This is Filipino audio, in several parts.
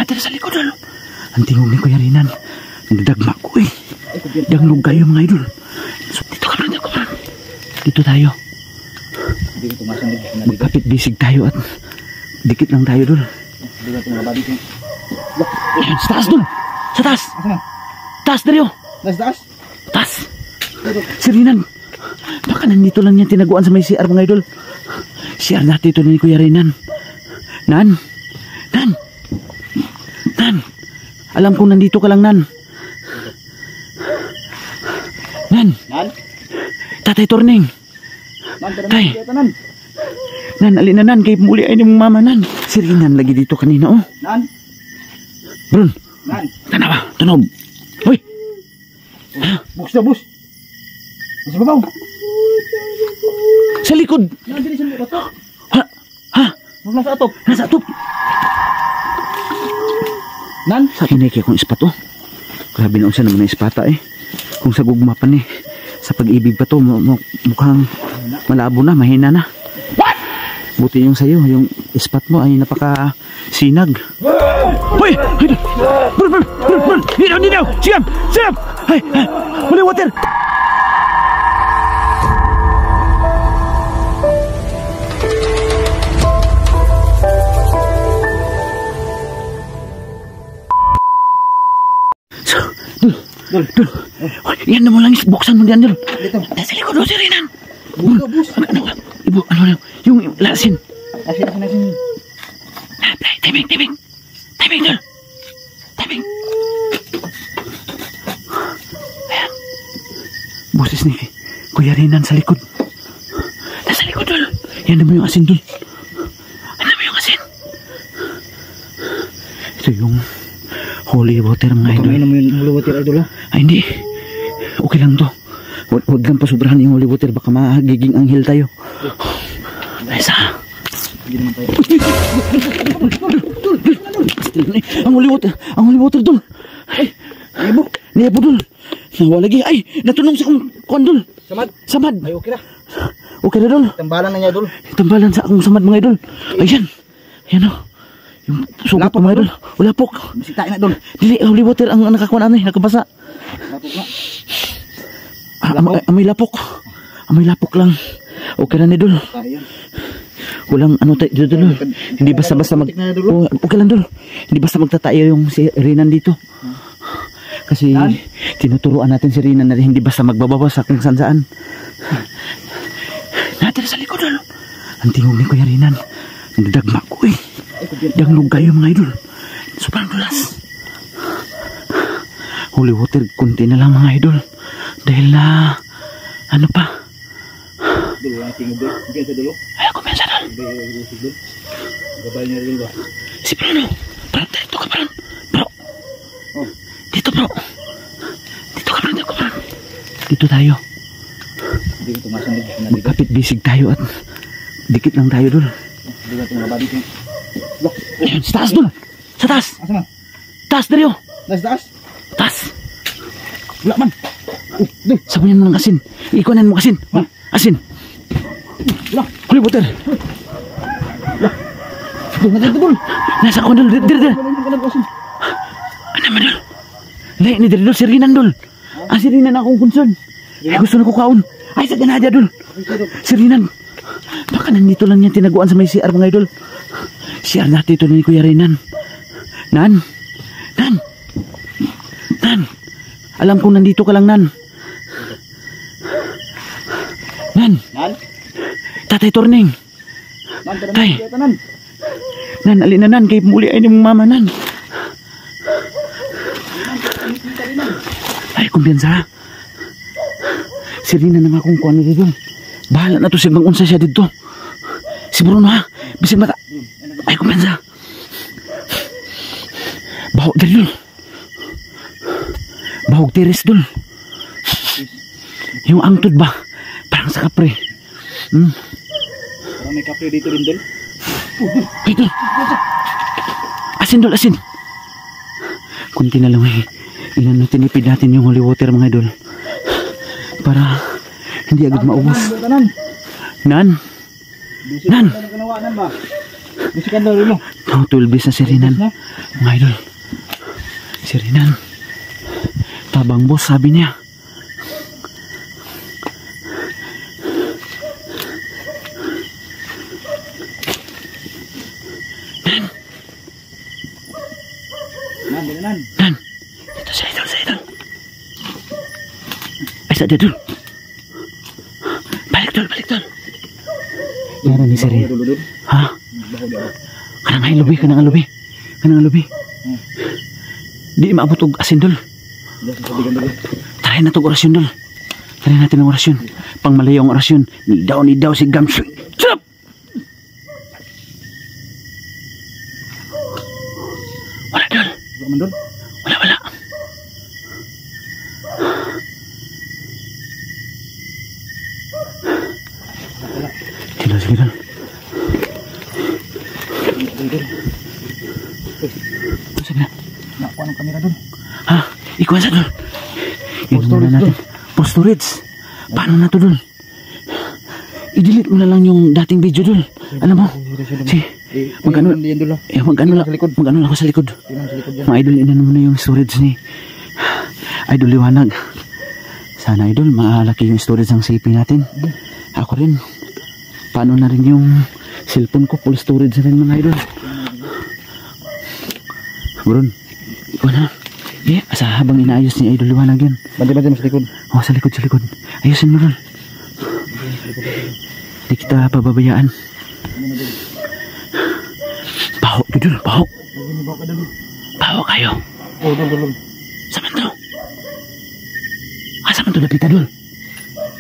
Natin sa likod, dol. Ang tingog ni Kuya Rinan. Nagdagma ko eh. Danglog kayo mga idol. So, dito ka pa. Dito tayo. Magkapit bisig tayo at dikit lang tayo, dol. Ayan, sa taas, dol. Sa taas. Taas, Dario. Taas. Si Rinan. Baka nandito lang yan tinaguan sa may CR mga idol. CR natin ito ni Kuya Rinan. Nan. Alam kong nandito ka lang, Nan. Tatay Torning. Tay. Nan, alin na, Nan. Kaya muli ay ni mong mama, Nan. Si Rinan lagi dito kanina, oh. Nan. Bron. Tanaw. Hoy. Bus na bus. Nasa babaw. Sa likod. Ha? Nasa atop. Nan? Sa kiniki akong ispat, oh. Grabe na siya naman na ispata, eh. Kung sa gugma pa ni, sa pag-ibig pa to, mukhang malabo na, mahina na. What? Buti yung sayo, yung ispat mo ay napaka-sinag. Hoy! Bro! Ninaw! Siyam! Hay! Muli water! Dul. Yan na mo lang, buksan mo diyan, Dul. Nasa likod mo si Rinan. Ano? Yung lasin. Lasin. Timing, Dul. Timing. Ayan. Boses ni Kuya Rinan sa likod. Nasa likod, Dul. Yan na mo yung asin, Dul. Ito yung holy water mga idol. Baka mo yung holy water, idol, ha? Ay, hindi. Okay lang to. Huwag lang pasubrahan yung holy water. Baka magiging anghel tayo. Isa. Ang holy water, Dol. Nebo, Dol. Nawa lagi. Ay, natunong sa akong Dol. Samad. Ay, okay na. Okay na, Dol. Tambalan na niya, Dol. Tambalan sa akong samad mga idol. Ayan. Ayan, oh. Yung sugat ko mga idol. Ulapok. Masita na, Dol. Dili, holy water ang nakakuan ano eh. Nakabasa. Lapok na. Amoy lapok. Amoy lapok lang. Okay na ni Dol. Ayan. Walang ano tayo, Dol. Hindi basta-basta okay lang, Dol. Hindi basta magtatayo yung si Rinan dito. Kasi tinuturuan natin si Rinan na hindi basta magbababa sa kung saan. Natin sa likod, Dol. Ang tingog ni Kuya Rinan. Nagdagma ko eh. Danglog kayo mga idol. Sobrang dulas. Holy water, kunti na lang mga idol. Dahil na ano pa? Dulu lang tingog, Dol. Kumpiyansa, Dol. Ay, kumpiyansa, Dol. Gabay niya, Dol, ba? Si Bruno. Bro, dito ka, Bro. Oh. Dito, Bro. Dito ka, Bro. Dito tayo. Hindi ko tumasan, Dol. Magkapit bisig tayo at dikit lang tayo, Dol. Hindi ko tumaba dito. Ayan, sa taas, Dol. Sa taas. Asa man? Taas, Dario. Taas? Taas. Wala man. Dol, sabayan mo ng asin. Ikuanan mo asin. Asin. Wala. Holy water. Dol, nandito, Dol. Nasa ako, Dol. Dire. Ano naman, Dol? Lahat ni Dol, si Rinan, Dol. Si Rinan akong concern. Ay, gusto na ko kaon. Ay, sa ganadya, Dol. Si Rinan. Baka nandito lang yan tinaguan sa may CR mga idol. CR natin ito ni Kuya Rinan. Nan. Alam kong nandito ka lang, Nan. Tatay Torning. Tay. Nan, alin na, Nan. Kaya muli ay ni mong mama, Nan. Ay, kumpiyansa. Si Rinan ang akong kuwan nito, Dol. Bahala na to siya bang unsa siya dito. Si Bruno, ha. Bisig maka. Ay, kumpensa. Bahog dari, Dol. Bahog tiris, Dol. Yung angtod ba? Parang sa kapre. Parang may kapre dito rin, Dol. Ay, Dol. Asin, Dol, asin. Kunti na lang eh. Tinipid natin yung holy water mga idol. Para hindi agad maubos. Nan? Nan ba? Bisikan daw rin mo. 12 na si Rinan. Mga idol, si Rinan, tabang boss sabi niya. Nan. Nan, ito sa idol, sa idol. Ay, sa idol. Balik dol, balik dol. Meron ni si Rinan. Dul. Ha? Baho dia. Kanang alubi, kanang alubi. Kanang alubi. Di maabot og asin dol. Dia sabigan dulu. Try na itong orasyon dol. Try natin ang orasyon. Pang malayong orasyon. Nidaw si Gamsung. Shut up! Wala dol. Wala man dul. Wala. Sige dol. Ano sabi na? Nakuha ng kamera dul. Ha? Ikuha sa dol. Yun muna natin. For storage. Paano na to dol? I-delete mo na lang yung dating video dol. Alam mo? Mag-ano lang ako sa likod. Mga idol, inano mo na yung storage ni Idol Liwanag. Sana idol, maalaki yung storage ng CP natin. Ako rin. Paano na rin yung cellphone ko? Full storage na rin mga idol. Bron, ikaw na. Sa habang inaayos ni Idol Liwanag yan. Bandi sa likod. Sa likod. Ayusin mo dol. Hindi kita pababayaan. Baho, dul, baho. Baho kayo. Dul. Saan to? Saan to lapit na dul?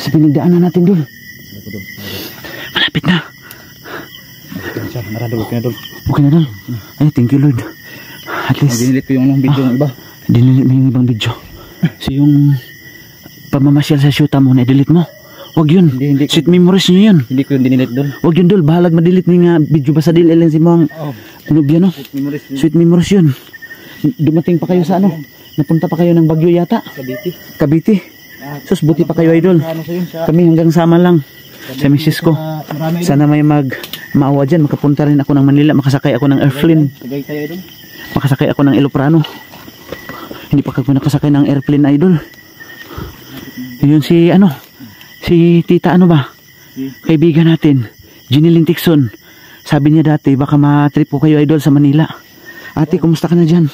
Sa pinagdaanan natin dul. Malapit na. Okay na dul. Ay, thank you Lord. At least dinilit ko yung video ng iba. Dinilit mo yung ibang video. So yung pamamasyal sa shoota mo, na-delete mo. Wag yun. Hindi Sweet memories nyo yun. Hindi ko yung dinilit dul. Wag yun dul. Bahalag ma-delete mo yung video ba sa dil si mong nubya no? Sweet memories yun. Dumating pa kayo sa ano? Napunta pa kayo ng Bagyo yata? Cavite. Sus, buti pa kayo idol. Kami hanggang sama lang. Sa misis ko. Sana may maawa dyan. Makapunta rin ako ng Manila. Makasakay ako ng airplane. Makasakay ako ng Eloprano. Hindi pa ako nakasakay ng airplane idol. Yun si ano? Si tita ano ba? Kaibigan natin. Ginilyn Tixon. Sabi niya dati baka matrip ko kayo idol sa Manila. Ate, kumusta ka na dyan?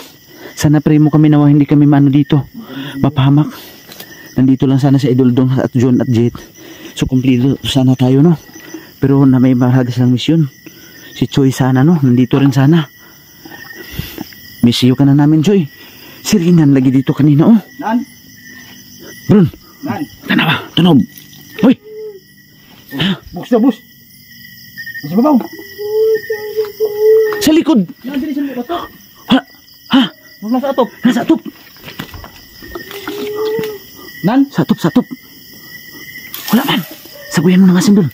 Sana pray mo kami nawa hindi kami maano dito. Mapahamak. Nandito lang sana sa Idol Dong at John at Jet. So kumplido sana tayo no. Pero na may mahalaga silang misyon. Si Choi sana no. Nandito rin sana. Miss you ka na namin Choi. Si Rinan lagi dito kanina oh. Nan. Bron. Nan. Tanawa. Tunog. Hoy. Bus na bus. Sa babaw. Sa likod. Yan dili sa bato. Ha? Nasa atop. Nasa atop. Nan. Sa atop. Wala man. Saguyan mo na nga sindol.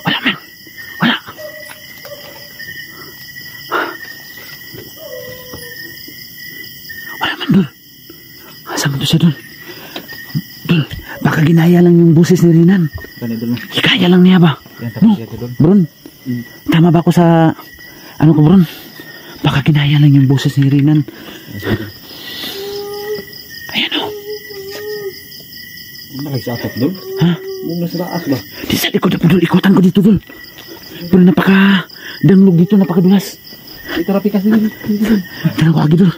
Wala man. Wala. Wala man dul. Saan mo to siya dul? Dul, baka ginaya lang yung buses ni Rinan. Ikaya lang niya ba? No, Bron. Tama ba ako sa ano ko Bron? Baka ginaya lang yung buses ni Rinan. Ayan o. Sa atop dul? Ha? Muna sa taas ba? Di sa likod ako dul. Ikutan ko dito dul. Pero napaka-danglog dito. Napakadulas. Ito rapikas dul. Tanong ko lagi dul.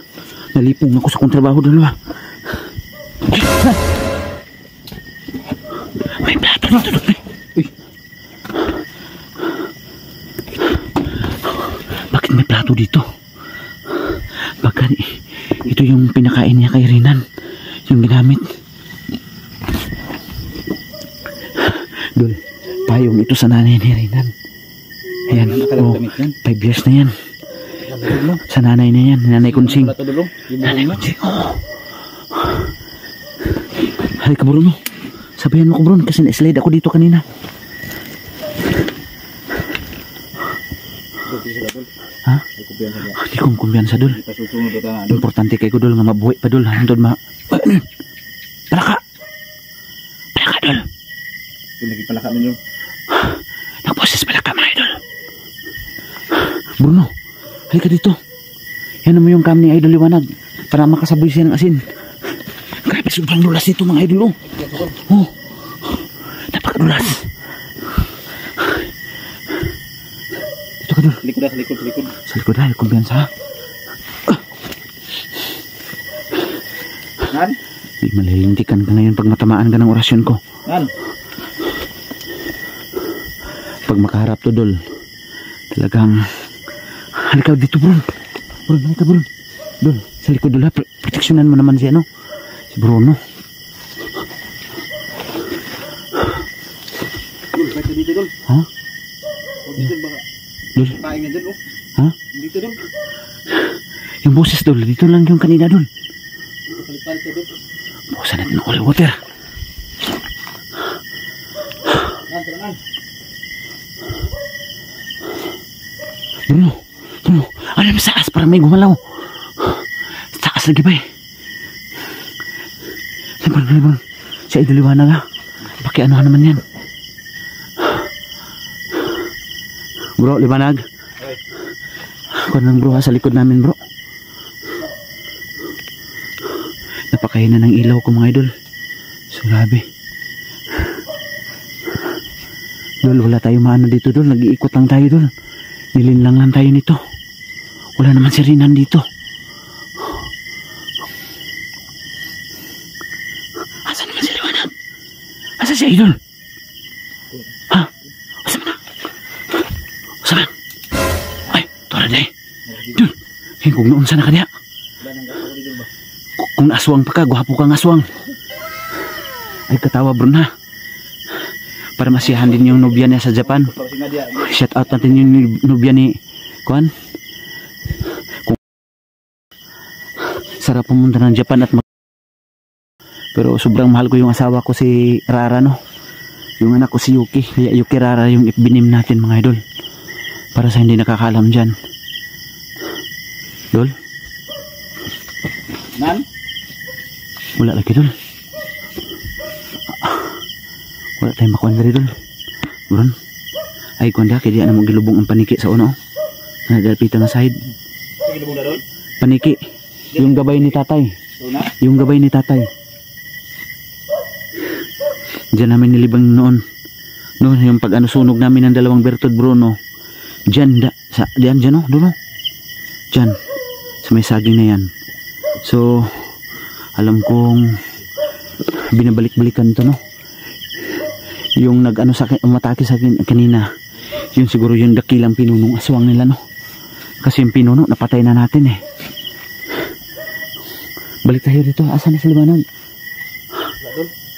Nalipong ako sa kontrabaho dul ba? May plato dito dul. Uy. Bakit may plato dito? Baka ito yung pinakain niya kay Rinan. Yung ginamit. Dul, payong ito sa nanay ni Rinan. Ayan, 5 years na yan. Sa nanay na yan, nanay Kunsing. Nanay Kunsing, oo. Halika Bruno. Sabayan mo ko Bruno kasi na-slide ako dito kanina. Ha? Hindi kong kumbiyansa Dul. Importante kay ko Dul nga mabuhay pa Dul. Handod Palaka! Palaka Dul! Lagi palaka ninyo. Nagposes palaka mga Idol. Bruno, halika dito. Yan mo yung cam ni Idol Liwanag para makasaboy siya ng asin. Grabe, sobrang dulas ito mga idol. Oh, napakadulas. Dito ka dul. Likod, sa likod, sa likod. Sa likod ha, kumpiyansa ha. Nan? Malilintikan ka ngayon pag matamaan ka ng orasyon ko. Nan? Pag makaharap to dul, talagang halika dito bro. Bro, halika bro. Dul, sa likod dul ha, proteksyonan mo naman siya no. Si Bruno. Dul, ba't dito dul? Ha? Huwag dito ba? Dul? Paing na dul, oh. Ha? Dito dul. Yung boses dul, dito lang yung kanina dul. Palit-palit ka dul. Bukasan natin ng holy water. Nan, tara nan. Bruno, Bruno, ano naman sa taas? Parang may gumalaw. Sa taas lagi ba eh? Libang, si Idol Liwanag ha. Pakianuhan naman yan. Bro, Liwanag. Okay. Kuha ng bro ha, sa likod namin bro. Napakahina ng ilaw ko mga idol. So grabe. Dol, wala tayo maano dito dol. Nag-iikot lang tayo dol. Nilinlang lang tayo nito. Wala naman sirinan dito. Asan naman si Liwanag? Asan si Idol? Ha? Asan na? Asan na? Ay, tora day. Dol, kung naunsa na ka niya. Wala nang gagawin dul ba? Kung aswang pa ka, guwapo kang aswang. Ay, katawa bro na. Para masiyahan din yung nobya niya sa Japan. Tapos nga dia. Shout out natin yung nobya ni Kuan. Sarap pumunta ng Japan at pero sobrang mahal ko yung asawa ko si Rara no. Yung anak ko si Yuki. Kaya Yuki Rara yung ibinim natin mga idol. Para sa hindi nakakalam dyan. Dol? Nan? Wala lagi dol. Wala tayong makuha na rin dol. Buron. Ay kuanda kaya di na mong gilubong ang paniki sa uno. Nadalpita na side. Sige lubong na dul. Paniki. Yung gabay ni tatay. Una? Yung gabay ni tatay. Diyan namin nilibang noon. Noon yung pag ano sunog namin ng dalawang Bertod Bruno. Diyan diyan no, dulo. Diyan sa may saging na yan. So alam kong binabalik-balikan to no. Yung nag-ano sa akin, umatake sa akin kanina. Yun siguro yung dakilang pinunong aswang nila no. Kasi yung pinuno napatay na natin eh. Balik tayo dito. Asan na si Liwanag?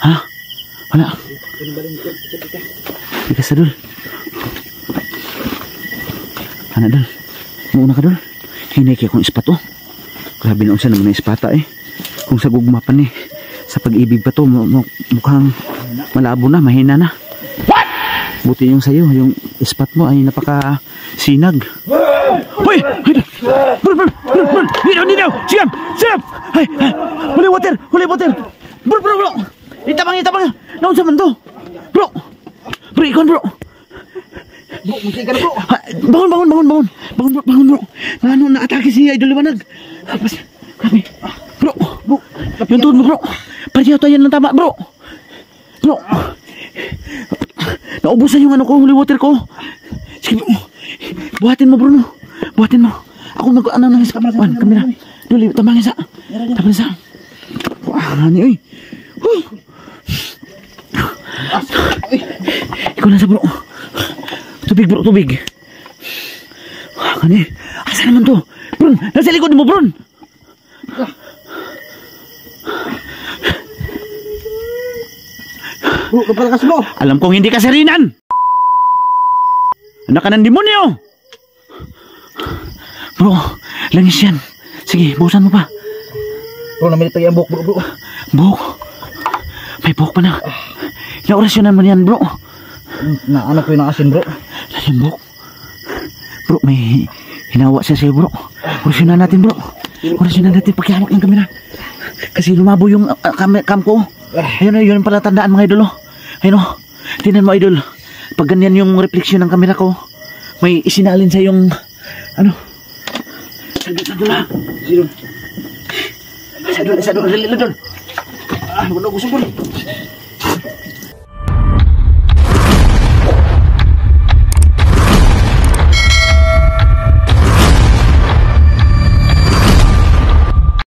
Ha? Wala. Ikas na dul. Ano dul? Mauna ka dul. Hinay kaya kong ispat oh. Grabe na unsa naman na ispata eh. Kung sa gugma pa ni. Sa pag-ibig pa to mukhang malabo na, mahina na. What? Buti yung sayo, yung ispat mo ay napaka sinag. Hoy! Bro! Ninaw! Siyam! Ay! Huli water! Bro! Itabang! Naon sa man to? Bro! Ikon bro! Bro, masih ka na bro. Bangun bro! Ano, na-atake si Idol Liwanag. Grabe. Bro! Yung tuhod mo bro! Parang tayo ng tama bro! Bro! Naubusan yung ano ko, holy water ko. Sige bro! Buhatin mo bro no! Buhatin mo! Ako mag-ano nang isa kamera. Duli, tamang isa. Wah, ni oy. Ikaw na sa bro. Tubig. Wah, kani. Asa naman to? Bro, nasa likod mo bro. Bro, kapalakas bro. Alam kong hindi ka sarinan. Anak ka ng demonyo. Bro, langis yan. Sige, buhusan mo pa. Bro, namilit tayo ang buhok bro. Buhok? May buhok pa na. Inaorasyonan mo yan bro. Ano ko yung asin bro? Yung buhok. Bro, may hinawa siya sa'yo bro. Orasyonan natin bro. Paghihawak ng kamera. Kasi lumabo yung cam ko. Ayun, yun pala tandaan mga idol. Ayun o, tinan mo idol. Pag ganyan yung refleksyon ng kamera ko, may isinalin sa yung Ano? Saglit na doon ha. Isa doon, dali na doon. Ah, wala ko sumul.